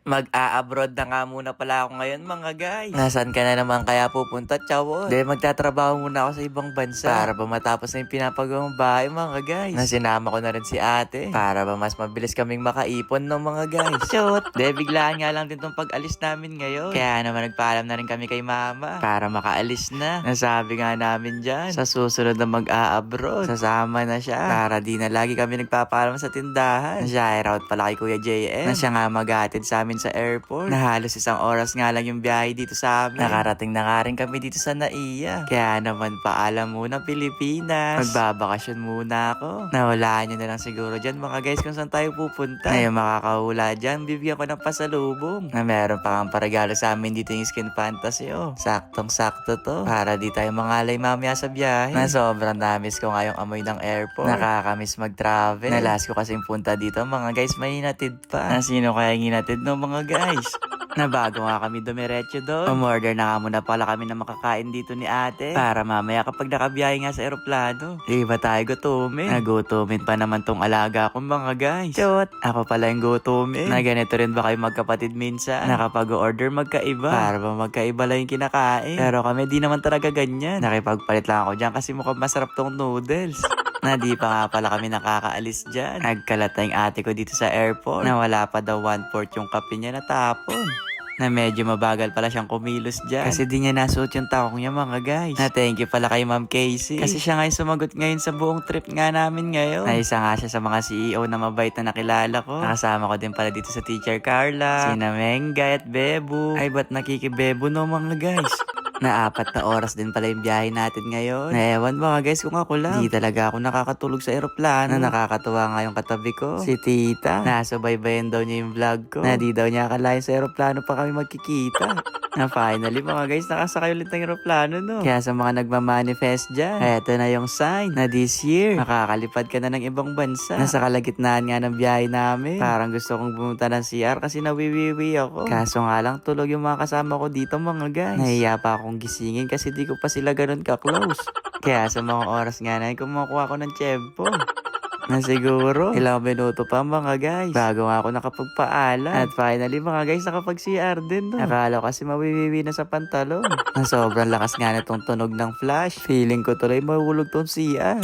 Mag-a-abroad na nga muna pala ako ngayon mga guys. Nasaan ka na naman kaya pupunta, Chawon? Dahil magtatrabaho muna ako sa ibang bansa para ba matapos na yung pinapagawang bahay mga guys. Nasinama ko na rin si ate para ba mas mabilis kaming makaipon ng mga guys. Shoot! Dahil biglaan nga lang din tong pag-alis namin ngayon. Kaya naman nagpaalam na rin kami kay mama para makaalis na. Nasabi nga namin dyan, sa susunod na mag-a-abroad, sasama na siya para di na lagi kami nagpapaalam sa tindahan. Shout pala kay Kuya JM na siya nga maghatid sa amin sa airport na halos isang oras nga lang yung biyahe dito sa amin. Nakarating na nga rin kami dito sa Naiya. Kaya naman paalam muna Pilipinas. Magbabakasyon muna ako. Nawalaan nyo na lang siguro dyan mga guys kung saan tayo pupunta. Ngayon makakahula dyan, bibigyan ko ng pasalubong. Na meron pa kang paragalo sa amin dito yung Skin Fantasy Saktong sakto to. Para di tayo mangalay mamaya sa biyahe. Na sobrang namis ko nga yung amoy ng airport. Nakakamiss mag-travel. Nalas ko kasing punta dito mga guys, may hinatid pa. Na sino kaya hinatid no mga guys? Na bago nga kami dumiretso doon, umorder na nga muna pala kami na makakain dito ni ate para mamaya kapag nakabiyahe nga sa eroplano, di ba tayo gutumin? Nagutumin pa naman tong alaga ko mga guys. Chot! Ako pala yung gutumin. Na ganito rin ba kayo magkapatid minsan? Na kapag order magkaiba para ba magkaiba lang yung kinakain? Pero kami di naman talaga ganyan. Nakipagpalit lang ako dyan kasi mukhang masarap tong noodles. Na di pa nga pala kami nakakaalis dyan. Nagkalat na yung ate ko dito sa airport na wala pa daw 1/4 yung kape niya natapon. Na medyo mabagal pala siyang kumilos dyan. Kasi di niya nasuot yung takong niya mga guys. Na thank you pala kay Ma'am Casey. Kasi siya nga yung sumagot ngayon sa buong trip nga namin ngayon. Na isa nga siya sa mga CEO na mabait na nakilala ko. Nakasama ko din pala dito sa Teacher Carla, Sina Mengay at Bebu. Ay ba't nakikibebo no mga guys? Na 4 na oras din pala yung biyahe natin ngayon. Na ewan mga guys kung ako lang. Di talaga ako nakakatulog sa eroplano. Na nakakatuwa nga yung katabi ko, si tita. Nasubaybayan daw niya yung vlog ko. Na di daw niya akalain sa eroplano pa kami magkikita. Na finally mga guys, nakasakay ulit ng eroplano no. Kaya sa mga nagmamanifest dyan, eto na yung sign na this year, makakalipad ka na ng ibang bansa. Nasa kalagitnaan nga ng biyahe namin. Parang gusto kong pumunta ng CR kasi nawiwiwi ako. Kaso nga lang tulog yung mga kasama ko dito mga guys. Nahiya pa akong gisingin kasi di ko pa sila ganun ka-close. Kaya sa mga oras nga na kumukuha ko ng tiyempo. Na siguro, ilang minuto pa mga guys bago nga ako nakapagpaalam. At finally mga guys, nakapag-CR din no. Akala ko kasi mawiwiwi na sa pantalon. Na sobrang lakas nga na tong tunog ng flash. Feeling ko tuloy mahulog tong CR.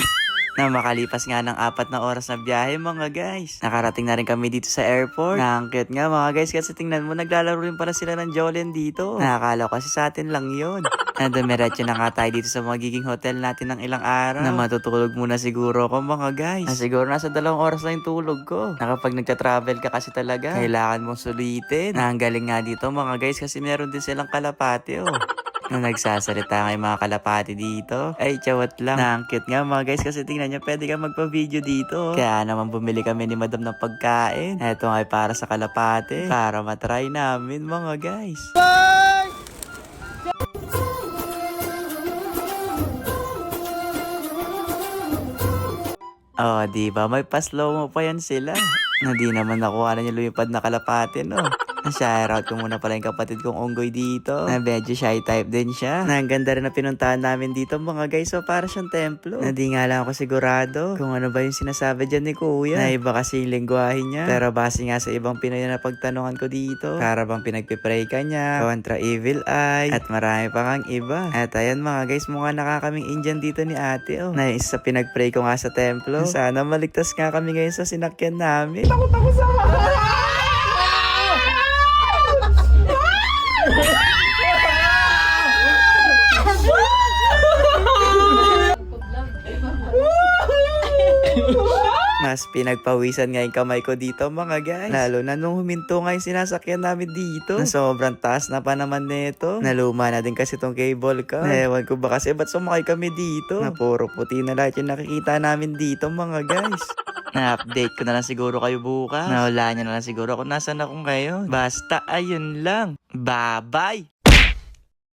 Na makalipas nga ng 4 na oras na biyahe mga guys. Nakarating na rin kami dito sa airport. Na-cute nga mga guys kasi tingnan mo naglalaro rin pala sila ng Jolene dito. Nakakala ko kasi sa atin lang yun. Na dumiretso na nga tayo dito sa magiging hotel natin ng ilang araw. Na matutulog muna siguro ako mga guys. Na siguro nasa 2 oras lang yung tulog ko. Na kapag nagta-travel ka kasi talaga, kailangan mong sulitin. Na ang galing nga dito mga guys kasi meron din silang kalapate na nagsasalita nga yung mga kalapati dito. Ay, chawat lang. Na cute nga mga guys kasi tingnan nyo, pwede ka magpa-video dito. Kaya naman bumili kami ni madam ng pagkain. Eto nga ay para sa kalapati. Para matry namin mga guys. Oh, di ba? May pa-slow mo pa yan sila. Na di naman nakuha na yung lumipad na kalapati, no? Na-shoutout ko muna pala yung kapatid kong unggoy dito. Na medyo shy type din siya. Na ang ganda rin na pinuntahan namin dito mga guys. So para siyang templo. Na di nga lang ako sigurado kung ano ba yung sinasabi dyan ni kuya. Na iba kasi yung lingwahe niya. Pero base nga sa ibang Pinoy na pagtanungan ko dito, para bang pinagpipray ka niya kontra evil eye. At marami pa kang iba. At ayan mga guys, mukha nakakaming Indian dito ni ate Na isa pinagpray ko nga sa templo. Sana maligtas nga kami ngayon sa sinakyan namin. Takot ako sa... Mas pinagpawisan nga yung kamay ko dito mga guys. Lalo na nung huminto nga yung sinasakyan namin dito. Na sobrang taas na pa naman nito. Naluma na din kasi tong cable car. Na ewan ko ba kasi ba't sumakay kami dito. Na puro puti na lahat yung nakikita namin dito mga guys. Na-update ko na lang siguro kayo bukas. Nahulaan nyo na lang siguro kung nasan ako ngayon. Basta ayun lang. Bye-bye!